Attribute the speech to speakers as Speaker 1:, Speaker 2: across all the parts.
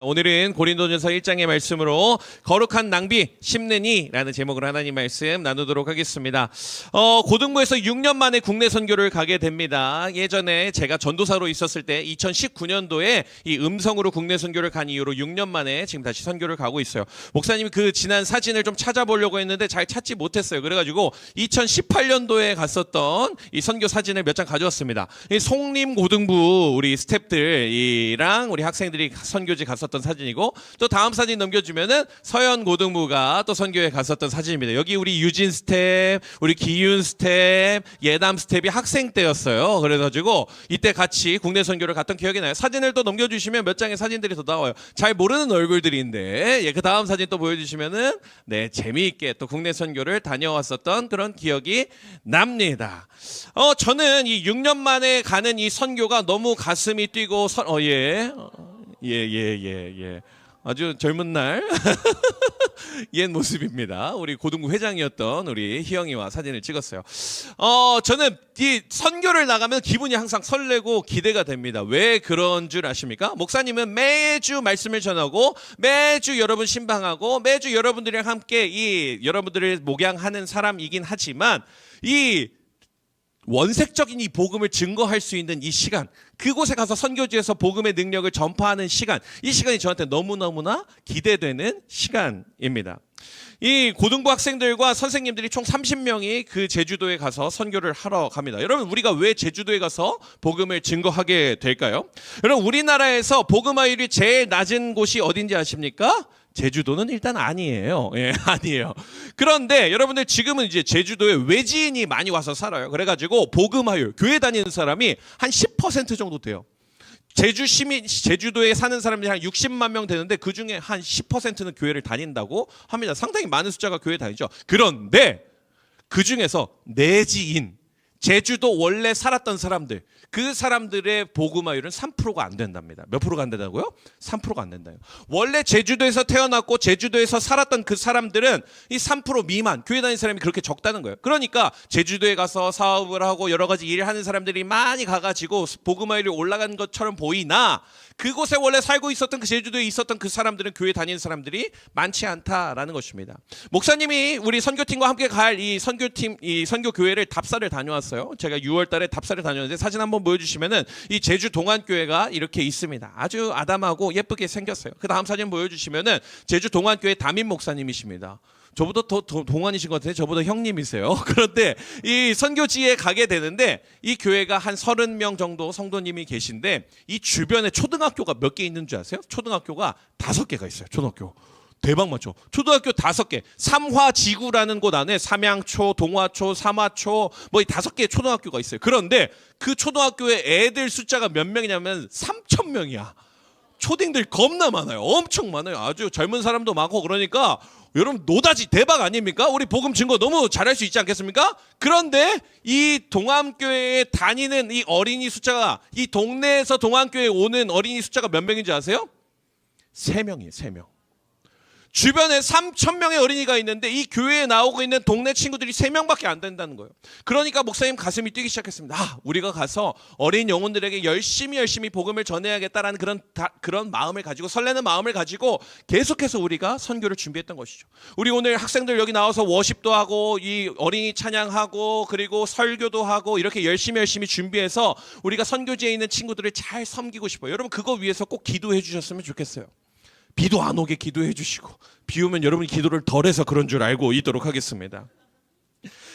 Speaker 1: 오늘은 고린도전서 1장의 말씀으로 거룩한 낭비 심느니라는 제목으로 하나님 말씀 나누도록 하겠습니다. 고등부에서 6년 만에 국내 선교를 가게 됩니다. 예전에 제가 전도사로 있었을 때 2019년도에 이 음성으로 국내 선교를 간 이후로 6년 만에 지금 다시 선교를 가고 있어요. 목사님이 그 지난 사진을 좀 찾아보려고 했는데 잘 찾지 못했어요. 그래가지고 2018년도에 갔었던 이 선교 사진을 몇 장 가져왔습니다. 이 송림 고등부 우리 스태프들이랑 우리 학생들이 선교지 갔었던 사진이고, 또 다음 사진 넘겨주면은 서현 고등부가 또 선교에 갔었던 사진입니다. 여기 우리 유진 스텝, 우리 기윤 스텝, 예담 스텝이 학생 때였어요. 그래가지고 이때 같이 국내 선교를 갔던 기억이 나요. 사진을 또 넘겨주시면 몇 장의 사진들이 더 나와요. 잘 모르는 얼굴들인데, 그 다음 사진 또 보여주시면은 재미있게 또 국내 선교를 다녀왔었던 그런 기억이 납니다. 저는 이 6년 만에 가는 이 선교가 너무 가슴이 뛰고 아주 젊은 날 옛 모습입니다. 우리 고등부 회장이었던 우리 희영이와 사진을 찍었어요. 저는 이 선교를 나가면 기분이 항상 설레고 기대가 됩니다. 왜 그런 줄 아십니까? 목사님은 매주 말씀을 전하고 매주 여러분 신방하고 매주 여러분들이랑 함께 이 여러분들을 목양하는 사람이긴 하지만, 이 원색적인 이 복음을 증거할 수 있는 이 시간, 그곳에 가서 선교지에서 복음의 능력을 전파하는 시간, 이 시간이 저한테 너무너무나 기대되는 시간입니다. 이 고등부 학생들과 선생님들이 총 30명이 그 제주도에 가서 선교를 하러 갑니다. 여러분, 우리가 왜 제주도에 가서 복음을 증거하게 될까요? 여러분, 우리나라에서 복음화율이 제일 낮은 곳이 어딘지 아십니까? 제주도는 일단 아니에요. 아니에요. 그런데 여러분들 지금은 이제 제주도에 외지인이 많이 와서 살아요. 그래가지고 복음화율, 교회 다니는 사람이 한 10% 정도 돼요. 제주도에 사는 사람들이 한 60만 명 되는데 그 중에 한 10%는 교회를 다닌다고 합니다. 상당히 많은 숫자가 교회 다니죠. 그런데 그 중에서 내지인, 제주도 원래 살았던 사람들, 그 사람들의 복음화율은 3%가 안 된답니다. 몇 프로가 안 된다고요? 3%가 안 된다요. 원래 제주도에서 태어났고 제주도에서 살았던 그 사람들은 이 3% 미만, 교회 다니는 사람이 그렇게 적다는 거예요. 그러니까 제주도에 가서 사업을 하고 여러 가지 일을 하는 사람들이 많이 가가지고 복음화율이 올라간 것처럼 보이나, 그곳에 원래 살고 있었던 그 제주도에 있었던 그 사람들은 교회 다니는 사람들이 많지 않다라는 것입니다. 목사님이 우리 선교팀과 함께 갈 이 선교팀, 이 선교교회를 답사를 다녀왔어요. 제가 6월달에 답사를 다녔는데 사진 한번 보여주시면은 이 제주 동안교회가 이렇게 있습니다. 아주 아담하고 예쁘게 생겼어요. 그 다음 사진 보여주시면은 제주 동안교회 담임 목사님이십니다. 저보다 더 동안이신 것 같아요. 저보다 형님이세요. 그런데 이 선교지에 가게 되는데 이 교회가 한 30명 정도 성도님이 계신데, 이 주변에 초등학교가 몇 개 있는 줄 아세요? 초등학교가 5개가 있어요. 초등학교. 대박 맞죠? 초등학교 5개. 삼화지구라는 곳 안에 삼양초, 동화초, 삼화초 뭐 이 5개의 초등학교가 있어요. 그런데 그 초등학교에 애들 숫자가 몇 명이냐면 3,000명이야. 초딩들 겁나 많아요. 엄청 많아요. 아주 젊은 사람도 많고. 그러니까 여러분, 노다지 대박 아닙니까? 우리 복음 증거 너무 잘할 수 있지 않겠습니까? 그런데 이 동암교회에 다니는 이 어린이 숫자가, 이 동네에서 동암교회에 오는 어린이 숫자가 몇 명인지 아세요? 3명이에요. 3명. 주변에 3,000명의 어린이가 있는데 이 교회에 나오고 있는 동네 친구들이 3명밖에 안 된다는 거예요. 그러니까 목사님 가슴이 뛰기 시작했습니다. 우리가 가서 어린 영혼들에게 열심히 복음을 전해야겠다라는 그런 마음을 가지고, 설레는 마음을 가지고 계속해서 우리가 선교를 준비했던 것이죠. 우리 오늘 학생들 여기 나와서 워십도 하고 이 어린이 찬양하고 그리고 설교도 하고 이렇게 열심히 준비해서 우리가 선교지에 있는 친구들을 잘 섬기고 싶어요. 여러분, 그거 위해서 꼭 기도해 주셨으면 좋겠어요. 비도 안 오게 기도해 주시고, 비 오면 여러분이 기도를 덜 해서 그런 줄 알고 있도록 하겠습니다.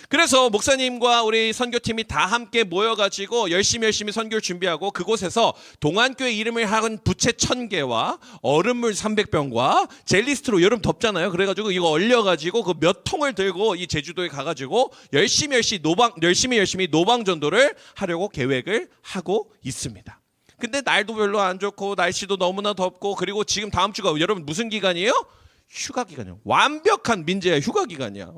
Speaker 1: 그래서 목사님과 우리 선교팀이 다 함께 모여가지고 열심히 선교를 준비하고, 그곳에서 동안교회 이름을 한 부채 1,000개와 얼음물 300병과 젤리스트로, 여름 덥잖아요. 그래가지고 이거 얼려가지고 그 몇 통을 들고 이 제주도에 가가지고 열심히 노방 전도를 하려고 계획을 하고 있습니다. 근데 날도 별로 안 좋고 날씨도 너무나 덥고, 그리고 지금 다음 주가 여러분 무슨 기간이에요? 휴가 기간이에요. 완벽한 민재야 휴가 기간이야.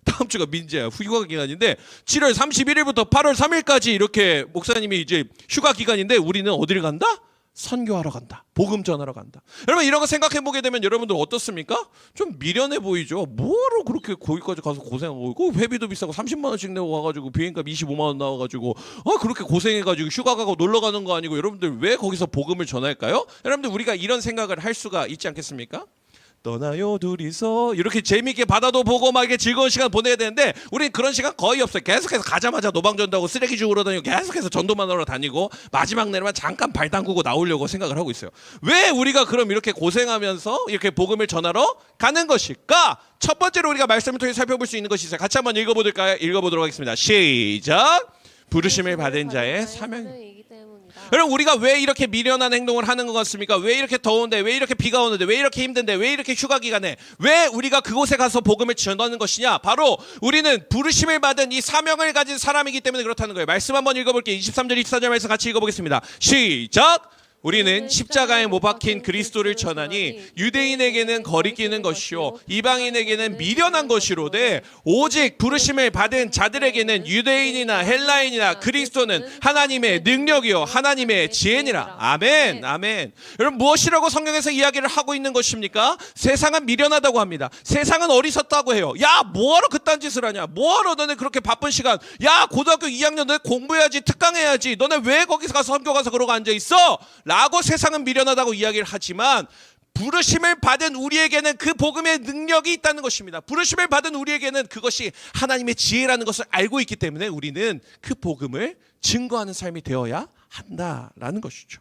Speaker 1: 다음 주가 민재야 휴가 기간인데 7월 31일부터 8월 3일까지 이렇게 목사님이 이제 휴가 기간인데, 우리는 어디를 간다? 선교하러 간다. 복음 전하러 간다. 여러분 이런 거 생각해 보게 되면 여러분들 어떻습니까? 좀 미련해 보이죠. 뭐하러 그렇게 거기까지 가서 고생하고 그 회비도 비싸고 30만 원씩 내고 와가지고 비행값 25만 원 나와가지고 그렇게 고생해가지고 휴가 가고 놀러 가는 거 아니고 여러분들 왜 거기서 복음을 전할까요? 여러분들 우리가 이런 생각을 할 수가 있지 않겠습니까? 떠나요 둘이서 이렇게 재미있게 바다도 보고 막 이렇게 즐거운 시간 보내야 되는데 우리는 그런 시간 거의 없어요. 계속해서 가자마자 노방전도 하고 쓰레기 주우러 다니고 계속해서 전도만 하러 다니고 마지막 날에만 잠깐 발 담그고 나오려고 생각을 하고 있어요. 왜 우리가 그럼 이렇게 고생하면서 이렇게 복음을 전하러 가는 것일까? 첫 번째로 우리가 말씀을 통해 살펴볼 수 있는 것이 있어요. 같이 한번 읽어보도록 하겠습니다. 시작. 부르심을 받은 자의 사명. 여러분 우리가 왜 이렇게 미련한 행동을 하는 것 같습니까? 왜 이렇게 더운데, 왜 이렇게 비가 오는데, 왜 이렇게 힘든데, 왜 이렇게 휴가 기간에 왜 우리가 그곳에 가서 복음을 전하는 것이냐? 바로 우리는 부르심을 받은 이 사명을 가진 사람이기 때문에 그렇다는 거예요. 말씀 한번 읽어볼게요. 23절 24절 말씀 같이 읽어보겠습니다. 시작. 우리는 십자가에 못 박힌 그리스도를 전하니 유대인에게는 거리끼는 것이요 이방인에게는 미련한 것이로되 오직 부르심을 받은 자들에게는 유대인이나 헬라인이나 그리스도는 하나님의 능력이요 하나님의 지혜니라. 아멘. 아멘. 여러분 무엇이라고 성경에서 이야기를 하고 있는 것입니까? 세상은 미련하다고 합니다. 세상은 어리석다고 해요. 야 뭐하러 그딴 짓을 하냐? 뭐하러 너네 그렇게 바쁜 시간? 야 고등학교 2학년 너네 공부해야지, 특강해야지. 너네 왜 거기서 가서 선교 가서 그러고 앉아있어? 라고 세상은 미련하다고 이야기를 하지만 부르심을 받은 우리에게는 그 복음의 능력이 있다는 것입니다. 부르심을 받은 우리에게는 그것이 하나님의 지혜라는 것을 알고 있기 때문에 우리는 그 복음을 증거하는 삶이 되어야 한다라는 것이죠.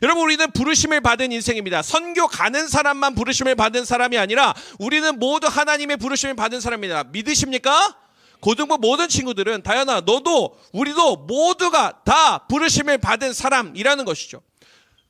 Speaker 1: 여러분 우리는 부르심을 받은 인생입니다. 선교 가는 사람만 부르심을 받은 사람이 아니라 우리는 모두 하나님의 부르심을 받은 사람입니다. 믿으십니까? 고등부 모든 친구들은 다현아 너도 우리도 모두가 다 부르심을 받은 사람이라는 것이죠.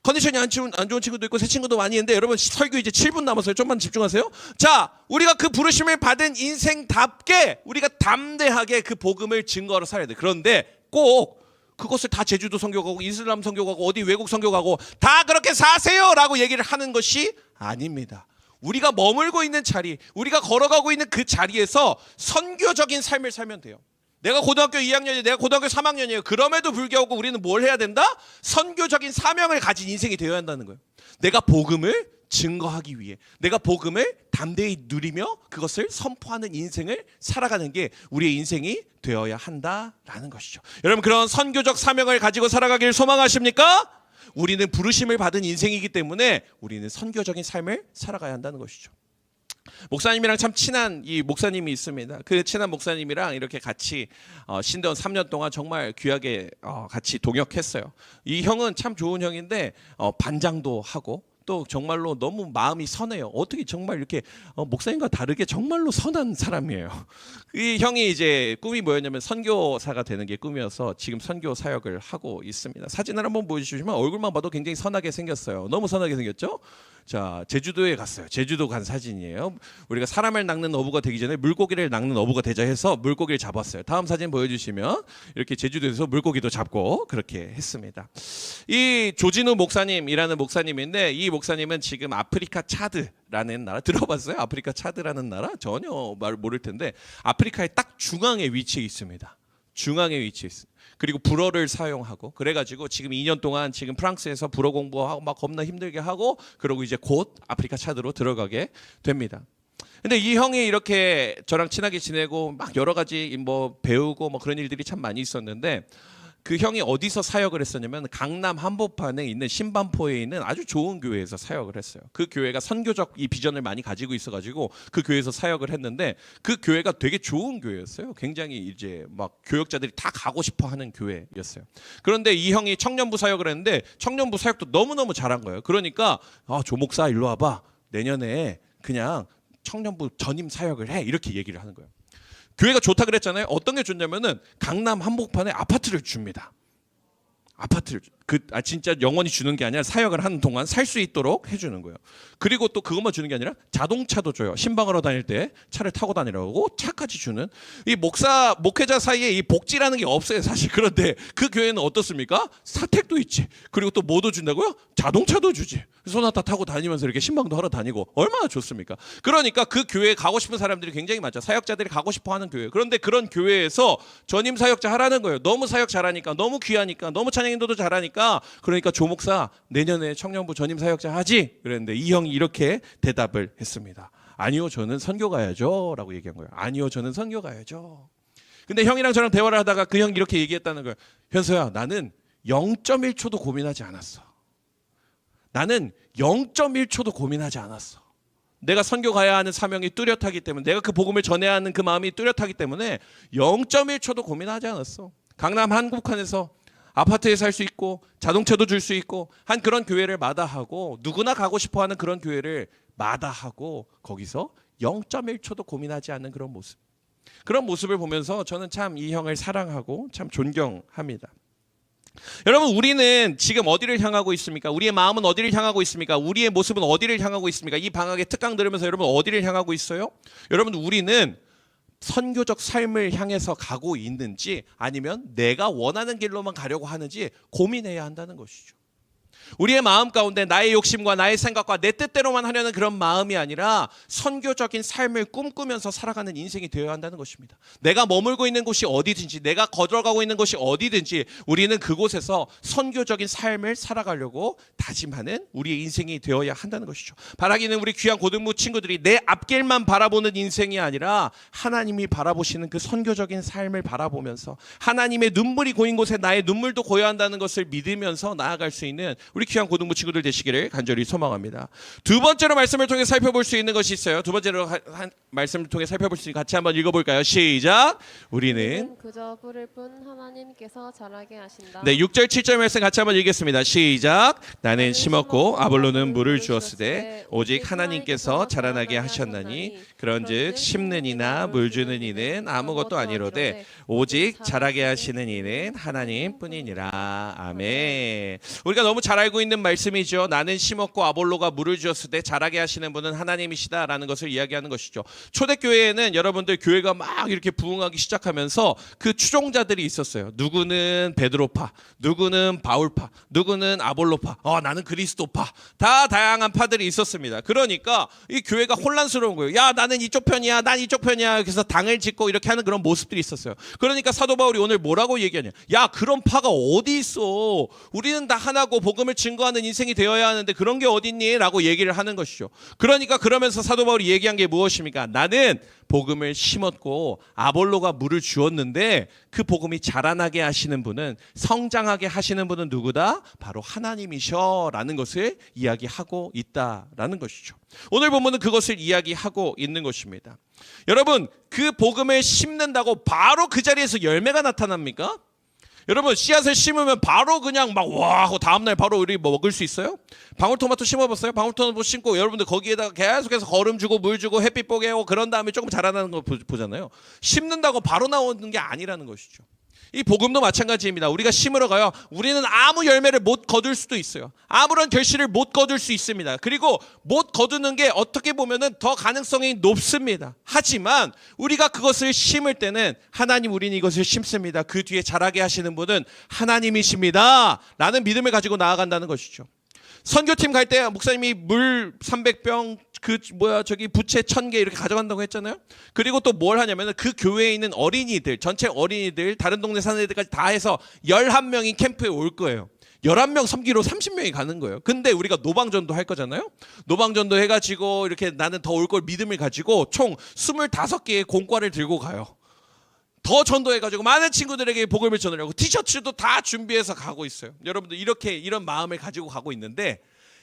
Speaker 1: 컨디션이 안 좋은 친구도 있고 새 친구도 많이 있는데 여러분 설교 이제 7분 남았어요. 좀만 집중하세요. 자, 우리가 그 부르심을 받은 인생답게 우리가 담대하게 그 복음을 증거하러 살아야 돼. 그런데 꼭 그것을 다 제주도 선교 가고 이슬람 선교 가고 어디 외국 선교 가고 다 그렇게 사세요라고 얘기를 하는 것이 아닙니다. 우리가 머물고 있는 자리, 우리가 걸어가고 있는 그 자리에서 선교적인 삶을 살면 돼요. 내가 고등학교 2학년이에요. 내가 고등학교 3학년이에요. 그럼에도 불구하고 우리는 뭘 해야 된다? 선교적인 사명을 가진 인생이 되어야 한다는 거예요. 내가 복음을 증거하기 위해, 내가 복음을 담대히 누리며 그것을 선포하는 인생을 살아가는 게 우리의 인생이 되어야 한다라는 것이죠. 여러분 그런 선교적 사명을 가지고 살아가길 소망하십니까? 우리는 부르심을 받은 인생이기 때문에 우리는 선교적인 삶을 살아가야 한다는 것이죠. 목사님이랑 참 친한 이 목사님이 있습니다. 그 친한 목사님이랑 이렇게 같이 신대원 3년 동안 정말 귀하게 같이 동역했어요. 이 형은 참 좋은 형인데 반장도 하고 또 정말로 너무 마음이 선해요. 어떻게 정말 이렇게 목사님과 다르게 정말로 선한 사람이에요. 이 형이 이제 꿈이 뭐였냐면 선교사가 되는 게 꿈이어서 지금 선교 사역을 하고 있습니다. 사진을 한번 보여주시면 얼굴만 봐도 굉장히 선하게 생겼어요. 너무 선하게 생겼죠? 자, 제주도에 갔어요. 제주도 간 사진이에요. 우리가 사람을 낚는 어부가 되기 전에 물고기를 낚는 어부가 되자 해서 물고기를 잡았어요. 다음 사진 보여주시면 이렇게 제주도에서 물고기도 잡고 그렇게 했습니다. 이 조진우 목사님이라는 목사님인데 이 목사님은 지금 아프리카 차드라는 나라 들어봤어요? 아프리카 차드라는 나라? 전혀 모를 텐데 아프리카의 딱 중앙에 위치해 있습니다. 중앙에 위치해 있습니다. 그리고 불어를 사용하고 그래가지고 지금 2년 동안 지금 프랑스에서 불어 공부하고 막 겁나 힘들게 하고 그러고 이제 곧 아프리카 차드로 들어가게 됩니다. 근데 이 형이 이렇게 저랑 친하게 지내고 막 여러 가지 뭐 배우고 뭐 그런 일들이 참 많이 있었는데 그 형이 어디서 사역을 했었냐면 강남 한복판에 있는 신반포에 있는 아주 좋은 교회에서 사역을 했어요. 그 교회가 선교적 이 비전을 많이 가지고 있어가지고 그 교회에서 사역을 했는데 그 교회가 되게 좋은 교회였어요. 굉장히 이제 막 교역자들이 다 가고 싶어하는 교회였어요. 그런데 이 형이 청년부 사역을 했는데 청년부 사역도 너무너무 잘한 거예요. 그러니까 조 목사 일로 와봐. 내년에 그냥 청년부 전임 사역을 해. 이렇게 얘기를 하는 거예요. 교회가 좋다 그랬잖아요. 어떤 게 좋냐면은 강남 한복판에 아파트를 줍니다. 아파트를 진짜 영원히 주는 게 아니라 사역을 하는 동안 살 수 있도록 해주는 거예요. 그리고 또 그것만 주는 게 아니라 자동차도 줘요. 신방하러 다닐 때 차를 타고 다니라고 차까지 주는 이 목회자 사이에 이 복지라는 게 없어요 사실. 그런데 그 교회는 어떻습니까? 사택도 있지. 그리고 또 뭐도 준다고요? 자동차도 주지. 소나타 타고 다니면서 이렇게 신방도 하러 다니고 얼마나 좋습니까? 그러니까 그 교회에 가고 싶은 사람들이 굉장히 많죠. 사역자들이 가고 싶어하는 교회. 그런데 그런 교회에서 전임 사역자 하라는 거예요. 너무 사역 잘하니까, 너무 귀하니까, 너무 찬양 찬양인도도 잘하니까 그러니까 조 목사 내년에 청년부 전임 사역자 하지? 그랬는데 이 형이 이렇게 대답을 했습니다. 아니요, 저는 선교 가야죠 라고 얘기한 거예요. 아니요, 저는 선교 가야죠. 근데 형이랑 저랑 대화를 하다가 그 형이 이렇게 얘기했다는 거예요. 현서야, 나는 0.1초도 고민하지 않았어. 나는 0.1초도 고민하지 않았어. 내가 선교 가야 하는 사명이 뚜렷하기 때문에, 내가 그 복음을 전해야 하는 그 마음이 뚜렷하기 때문에 0.1초도 고민하지 않았어. 강남 한국판에서 아파트에 살 수 있고 자동차도 줄 수 있고 한 그런 교회를 마다하고, 누구나 가고 싶어하는 그런 교회를 마다하고 거기서 0.1초도 고민하지 않는 그런 모습. 그런 모습을 보면서 저는 참 이 형을 사랑하고 참 존경합니다. 여러분, 우리는 지금 어디를 향하고 있습니까? 우리의 마음은 어디를 향하고 있습니까? 우리의 모습은 어디를 향하고 있습니까? 이 방학의 특강 들으면서 여러분 어디를 향하고 있어요? 여러분, 우리는 선교적 삶을 향해서 가고 있는지 아니면 내가 원하는 길로만 가려고 하는지 고민해야 한다는 것이죠. 우리의 마음 가운데 나의 욕심과 나의 생각과 내 뜻대로만 하려는 그런 마음이 아니라 선교적인 삶을 꿈꾸면서 살아가는 인생이 되어야 한다는 것입니다. 내가 머물고 있는 곳이 어디든지, 내가 거들어가고 있는 곳이 어디든지 우리는 그곳에서 선교적인 삶을 살아가려고 다짐하는 우리의 인생이 되어야 한다는 것이죠. 바라기는 우리 귀한 고등부 친구들이 내 앞길만 바라보는 인생이 아니라 하나님이 바라보시는 그 선교적인 삶을 바라보면서 하나님의 눈물이 고인 곳에 나의 눈물도 고여야 한다는 것을 믿으면서 나아갈 수 있는 우리 귀한 고등부 친구들 되시기를 간절히 소망합니다. 두 번째로 말씀을 통해 살펴볼 수 있는 것이 있어요. 두 번째로 말씀을 통해 살펴볼 수 있는 같이 한번 읽어볼까요? 시작. 우리는
Speaker 2: 그저 부를 뿐 하나님께서 자라게 하신다.
Speaker 1: 네, 6절 7절 말씀 같이 한번 읽겠습니다. 시작. 나는 심었고 아볼로는 물을 주었으되 오직 하나님께서 자라나게 하셨나니 그런즉 심는 이나 물 주는 이는 아무것도 아니로되 오직 자라게 하시는 이는 하나님뿐이니라. 아멘. 우리가 너무 잘 알고 있는 말씀이죠. 나는 심었고 아볼로가 물을 주었으되 자라게 하시는 분은 하나님이시다라는 것을 이야기하는 것이죠. 초대교회에는 여러분들 교회가 막 이렇게 부흥하기 시작하면서 그 추종자들이 있었어요. 누구는 베드로파, 누구는 바울파, 누구는 아볼로파, 나는 그리스도파, 다 다양한 파들이 있었습니다. 그러니까 이 교회가 혼란스러운 거예요. 야, 나는 이쪽 편이야, 난 이쪽 편이야. 그래서 당을 짓고 이렇게 하는 그런 모습들이 있었어요. 그러니까 사도 바울이 오늘 뭐라고 얘기하냐? 야, 그런 파가 어디 있어? 우리는 다 하나고 복음을 증거하는 인생이 되어야 하는데 그런 게 어딨니? 라고 얘기를 하는 것이죠. 그러니까 그러면서 사도 바울이 얘기한 게 무엇입니까? 나는 복음을 심었고 아볼로가 물을 주었는데 그 복음이 자라나게 하시는 분은, 성장하게 하시는 분은 누구다? 바로 하나님이셔 라는 것을 이야기하고 있다라는 것이죠. 오늘 본문은 그것을 이야기하고 있는 것입니다. 여러분, 그 복음을 심는다고 바로 그 자리에서 열매가 나타납니까? 여러분, 씨앗을 심으면 바로 그냥 막 와 하고 다음날 바로 우리 먹을 수 있어요? 방울토마토 심어봤어요? 방울토마토 심고 여러분들 거기에다가 계속해서 거름 주고 물 주고 햇빛 보게 하고 그런 다음에 조금 자라나는 거 보잖아요. 심는다고 바로 나오는 게 아니라는 것이죠. 이 복음도 마찬가지입니다. 우리가 심으러 가요. 우리는 아무 열매를 못 거둘 수도 있어요. 아무런 결실을 못 거둘 수 있습니다. 그리고 못 거두는 게 어떻게 보면은 더 가능성이 높습니다. 하지만 우리가 그것을 심을 때는 하나님, 우리는 이것을 심습니다. 그 뒤에 자라게 하시는 분은 하나님이십니다. 라는 믿음을 가지고 나아간다는 것이죠. 선교팀 갈 때 목사님이 물 300병 부채 1000개 이렇게 가져간다고 했잖아요. 그리고 또 뭘 하냐면 그 교회에 있는 어린이들, 전체 어린이들, 다른 동네 사는 애들까지 다 해서 11명이 캠프에 올 거예요. 11명 섬기로 30명이 가는 거예요. 근데 우리가 노방전도 할 거잖아요. 노방전도 해가지고 이렇게 나는 더 올 걸 믿음을 가지고 총 25개의 공과를 들고 가요. 더 전도해가지고 많은 친구들에게 복음을 전하려고 티셔츠도 다 준비해서 가고 있어요. 여러분들 이런 마음을 가지고 가고 있는데,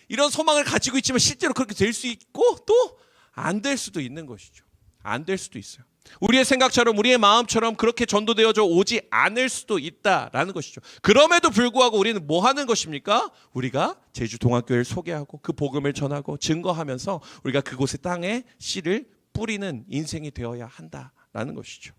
Speaker 1: 이런 소망을 가지고 있지만 실제로 그렇게 될 수 있고 또 안 될 수도 있는 것이죠. 안 될 수도 있어요. 우리의 생각처럼 우리의 마음처럼 그렇게 전도되어져 오지 않을 수도 있다라는 것이죠. 그럼에도 불구하고 우리는 뭐 하는 것입니까? 우리가 제주 동학교를 소개하고 그 복음을 전하고 증거하면서 우리가 그곳의 땅에 씨를 뿌리는 인생이 되어야 한다라는 것이죠.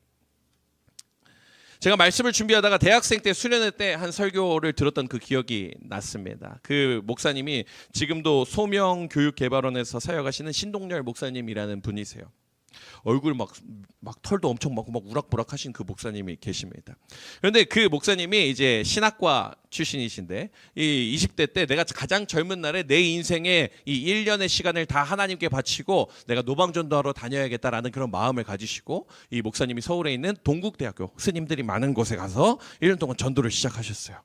Speaker 1: 제가 말씀을 준비하다가 대학생 때 수련회 때 한 설교를 들었던 그 기억이 났습니다. 그 목사님이 지금도 소명교육개발원에서 사역하시는 신동열 목사님이라는 분이세요. 얼굴 막 털도 엄청 많고 막 우락부락하신 그 목사님이 계십니다. 그런데 그 목사님이 이제 신학과 출신이신데, 이 20대 때 내가 가장 젊은 날에 내 인생의 이 1년의 시간을 다 하나님께 바치고 내가 노방전도하러 다녀야겠다라는 그런 마음을 가지시고, 이 목사님이 서울에 있는 동국대학교 스님들이 많은 곳에 가서 1년 동안 전도를 시작하셨어요.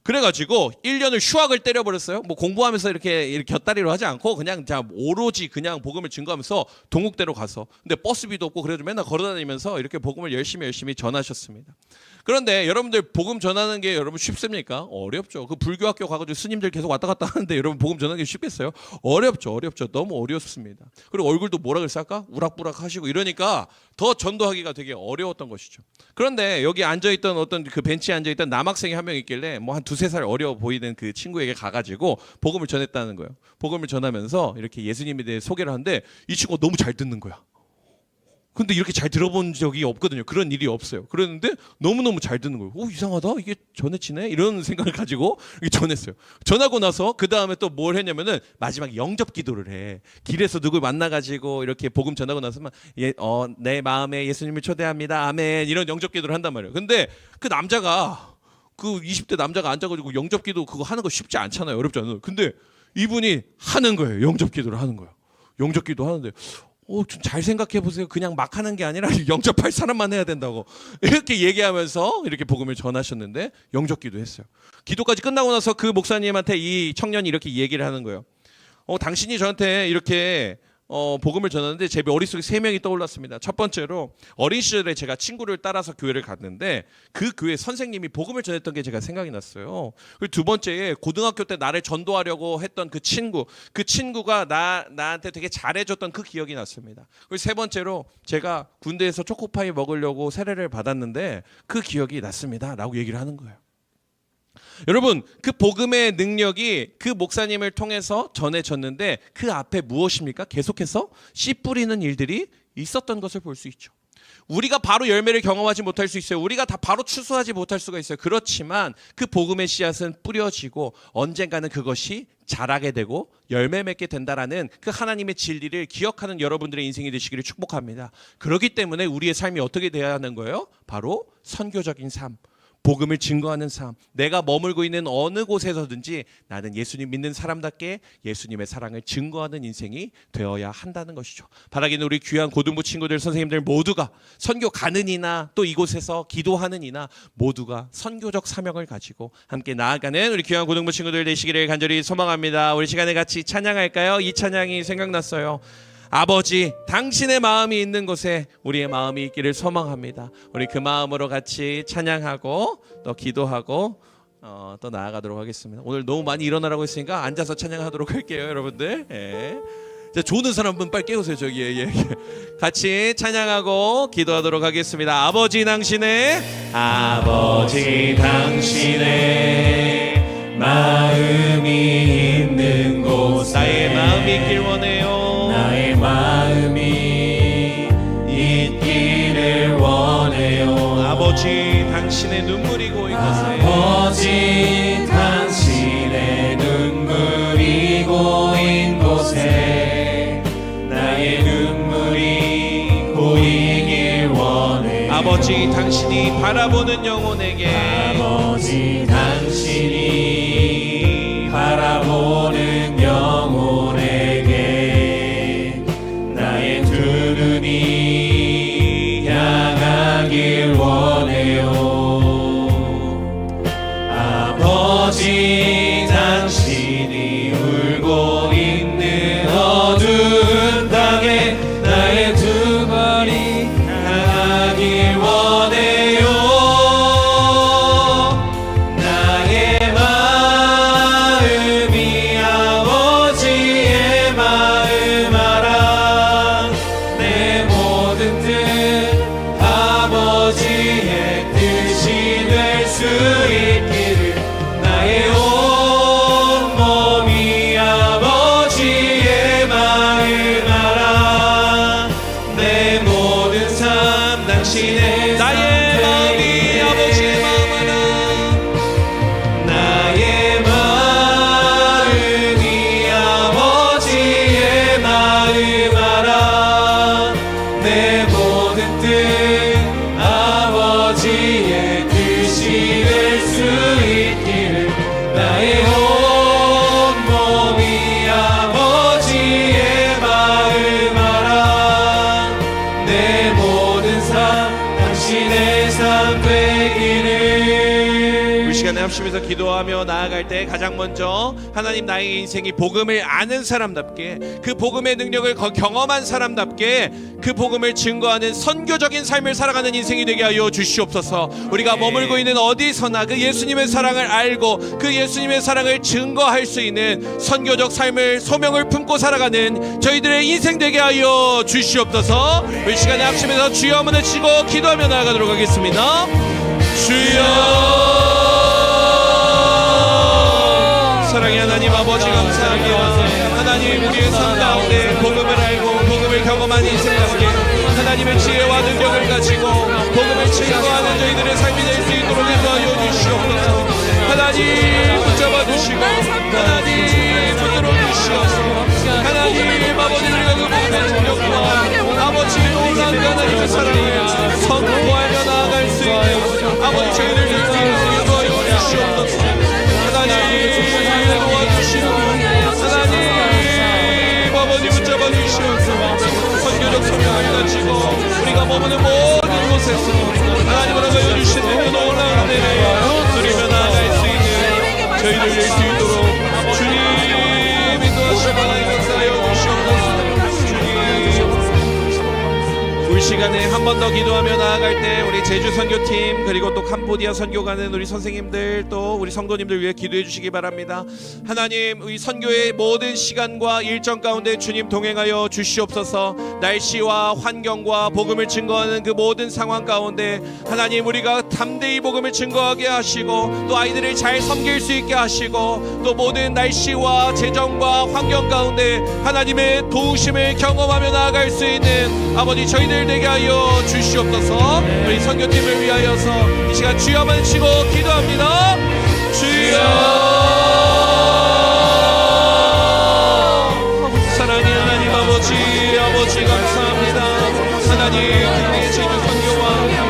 Speaker 1: 그래가지고 1년을 휴학을 때려버렸어요. 뭐 공부하면서 이렇게 곁다리로 하지 않고 그냥 자 오로지 그냥 복음을 증거하면서 동국대로 가서. 근데 버스비도 없고 그래도 맨날 걸어다니면서 이렇게 복음을 열심히 전하셨습니다. 그런데 여러분들 복음 전하는 게 여러분 쉽습니까? 어렵죠. 그 불교학교 가가지고 스님들 계속 왔다 갔다 하는데 여러분 복음 전하는 게 쉽겠어요? 어렵죠. 너무 어렵습니다. 그리고 얼굴도 뭐라 그랬을까? 우락부락 하시고 이러니까 더 전도하기가 되게 어려웠던 것이죠. 그런데 여기 앉아있던 어떤 그 벤치에 앉아있던 남학생이 한 명 있길래 뭐 한 두세 살 어려 보이는 그 친구에게 가가지고 복음을 전했다는 거예요. 복음을 전하면서 이렇게 예수님에 대해 소개를 하는데 이 친구가 너무 잘 듣는 거야. 근데 이렇게 잘 들어본 적이 없거든요. 그런 일이 없어요. 그랬는데 너무너무 잘 듣는 거예요. 오, 이상하다. 이게 전해지네? 이런 생각을 가지고 전했어요. 전하고 나서 그 다음에 또 뭘 했냐면은 마지막에 영접 기도를 해. 길에서 누굴 만나가지고 이렇게 복음 전하고 나서만 내 마음에 예수님을 초대합니다. 아멘. 이런 영접 기도를 한단 말이에요. 근데 그 남자가 그 20대 남자가 앉아가지고 영접 기도 그거 하는 거 쉽지 않잖아요. 어렵지 않아요. 근데 이분이 하는 거예요. 영접 기도를 하는 거예요. 영접 기도 하는데 좀 잘 생각해 보세요. 그냥 막 하는 게 아니라 영접할 사람만 해야 된다고 이렇게 얘기하면서 이렇게 복음을 전하셨는데 영접기도 했어요. 기도까지 끝나고 나서 그 목사님한테 이 청년이 이렇게 얘기를 하는 거예요. 당신이 저한테 이렇게 복음을 전하는데 제 머릿속에 세 명이 떠올랐습니다. 첫 번째로 어린 시절에 제가 친구를 따라서 교회를 갔는데 그 교회 선생님이 복음을 전했던 게 제가 생각이 났어요. 그리고 두 번째에 고등학교 때 나를 전도하려고 했던 그 친구가 나한테 되게 잘해줬던 그 기억이 났습니다. 그리고 세 번째로 제가 군대에서 초코파이 먹으려고 세례를 받았는데 그 기억이 났습니다. 라고 얘기를 하는 거예요. 여러분, 그 복음의 능력이 그 목사님을 통해서 전해졌는데 그 앞에 무엇입니까? 계속해서 씨 뿌리는 일들이 있었던 것을 볼 수 있죠. 우리가 바로 열매를 경험하지 못할 수 있어요. 우리가 다 바로 추수하지 못할 수가 있어요. 그렇지만 그 복음의 씨앗은 뿌려지고 언젠가는 그것이 자라게 되고 열매 맺게 된다라는 그 하나님의 진리를 기억하는 여러분들의 인생이 되시기를 축복합니다. 그렇기 때문에 우리의 삶이 어떻게 돼야 하는 거예요? 바로 선교적인 삶. 복음을 증거하는 삶. 내가 머물고 있는 어느 곳에서든지 나는 예수님 믿는 사람답게 예수님의 사랑을 증거하는 인생이 되어야 한다는 것이죠. 바라기는 우리 귀한 고등부 친구들 선생님들 모두가 선교 가는 이나 또 이곳에서 기도하는 이나 모두가 선교적 사명을 가지고 함께 나아가는 우리 귀한 고등부 친구들 되시기를 간절히 소망합니다. 우리 시간에 같이 찬양할까요? 이 찬양이 생각났어요. 아버지, 당신의 마음이 있는 곳에 우리의 마음이 있기를 소망합니다. 우리 그 마음으로 같이 찬양하고 또 기도하고 또 나아가도록 하겠습니다. 오늘 너무 많이 일어나라고 했으니까 앉아서 찬양하도록 할게요, 여러분들. 예. 자, 조는 사람 분 빨리 깨우세요. 저기 예. 같이 찬양하고 기도하도록 하겠습니다. 아버지 당신의 마음이 있는 곳에 나의 마음이 있길 원해요.
Speaker 3: 나의 마음이 있기를 원해요.
Speaker 1: 아버지 당신의 눈물이 고인 곳에
Speaker 3: 아버지 당신의 눈물이 고인 곳에 나의 눈물이 고이길 원해요.
Speaker 1: 아버지 당신이 바라보는 영혼에게
Speaker 3: 아버지 당신이 바라보는 영혼에게 나의 두 눈이 향하길 원해요. 아버지 당신이 울고 있는 어두운 땅에 나의 두 발이 향하길 원해요.
Speaker 1: 합심해서 기도하며 나아갈 때 가장 먼저 하나님 나의 인생이 복음을 아는 사람답게 그 복음의 능력을 경험한 사람답게 그 복음을 증거하는 선교적인 삶을 살아가는 인생이 되게 하여 주시옵소서. 우리가 머물고 있는 어디서나 그 예수님의 사랑을 알고 그 예수님의 사랑을 증거할 수 있는 선교적 삶을 소명을 품고 살아가는 저희들의 인생 되게 하여 주시옵소서. 이 시간에 합심해서 주여 한번 외치고 기도하며 나아가도록 하겠습니다. 주여. 사랑의 하나님 아버지 감사합니다. 하나님 우리의 삶 가운데 복음을 알고 복음을 경험한 인생답게 하나님의 지혜와 능력을 가지고 복음을 증거하는 저희들의 삶이 될 수 있도록 인도하여 주시옵소서. 하나님 붙잡아 주시고 하나님 붙들어 주시옵소서. 하나님 아버지 우리가 그 복음의 능력과 아버지 놀라운 하나님의 사랑을 선포하며 나아갈 수 있는 아버지 저희들 될 수 있도록 인도하여 주시옵소서. 하나님 도와주시고 하나님 아버지 붙잡아 주시옵소서. 선교적 소명을 가지고 우리가 머무는 모든 곳에서 하나님을 하여 주신 그 놀라운 은혜를 누리며 나아갈 수 있는 저희들 될 수 있도록 주님 인도하시고 하나님 역사하여 주시옵소서. 이 시간에 한 번 더 기도하며 나아갈 때 우리 제주 선교팀 그리고 또 캄보디아 선교 가는 우리 선생님들 또 우리 성도님들 위해 기도해 주시기 바랍니다. 하나님 이 선교의 모든 시간과 일정 가운데 주님 동행하여 주시옵소서. 날씨와 환경과 복음을 증거하는 그 모든 상황 가운데 하나님 우리가 담대히 복음을 증거하게 하시고 또 아이들을 잘 섬길 수 있게 하시고 또 모든 날씨와 재정과 환경 가운데 하나님의 도우심을 경험하며 나아갈 수 있는 아버지 저희들 되게 하여 주시옵소서. 우리 선교팀을 위하여서 이 시간 주여만 치고 기도합니다. 주여. 사랑의 하나님 아버지 감사합니다. 하나님 우리의 제주 선교와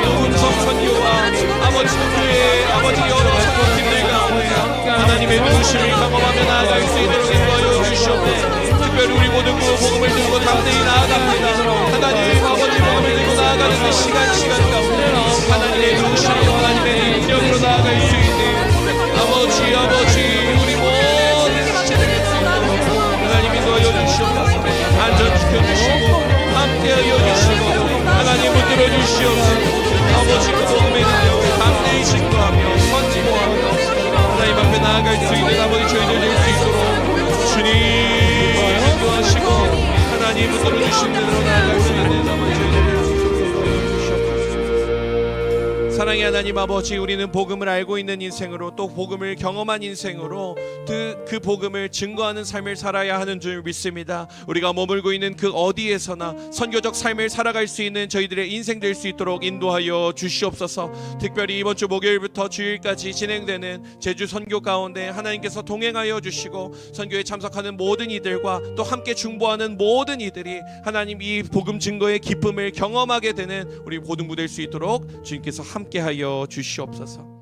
Speaker 1: 또 음성 선교와 아버지 교회 아버지 여러 선교팀들 가운데 하나님의 도우심을 경험하며 나아갈 수 있도록 인도하여 주시옵소서. 특별히 우리 모든 복음을 들고 담대히 나아갑니다. 하나님 아버지 복음을 들고 나아가는 그 시간 가운데 하나님의 도우심으로 하나님의 능력으로 나아갈 수 있는 아버지 우리 모든 시대를 하나님 인도하여 주시옵소서. 안전시켜 주시고 함께하여 주시고 하나님 붙들어 주시옵소서. 아버지 그 복음의 능력을 담대히 증거하며 선포하며 하나님 앞에 나아갈 수 있는 아버지 저희들 될 수 있도록 주님 인도하시고 하나님 붙들어 주신 대로 나아갈 수 있는 아버지 저희들 될 수 있도록 주시옵소서. 사랑의 하나님 아버지 우리는 복음을 알고 있는 인생으로 또 복음을 경험한 인생으로 그 복음을 증거하는 삶을 살아야 하는 줄 믿습니다. 우리가 머물고 있는 그 어디에서나 선교적 삶을 살아갈 수 있는 저희들의 인생 될 수 있도록 인도하여 주시옵소서. 특별히 이번 주 목요일부터 주일까지 진행되는 제주 선교 가운데 하나님께서 동행하여 주시고 선교에 참석하는 모든 이들과 또 함께 중보하는 모든 이들이 하나님 이 복음 증거의 기쁨을 경험하게 되는 우리 모든 될 수 있도록 주님께서 함께하여 주시옵소서.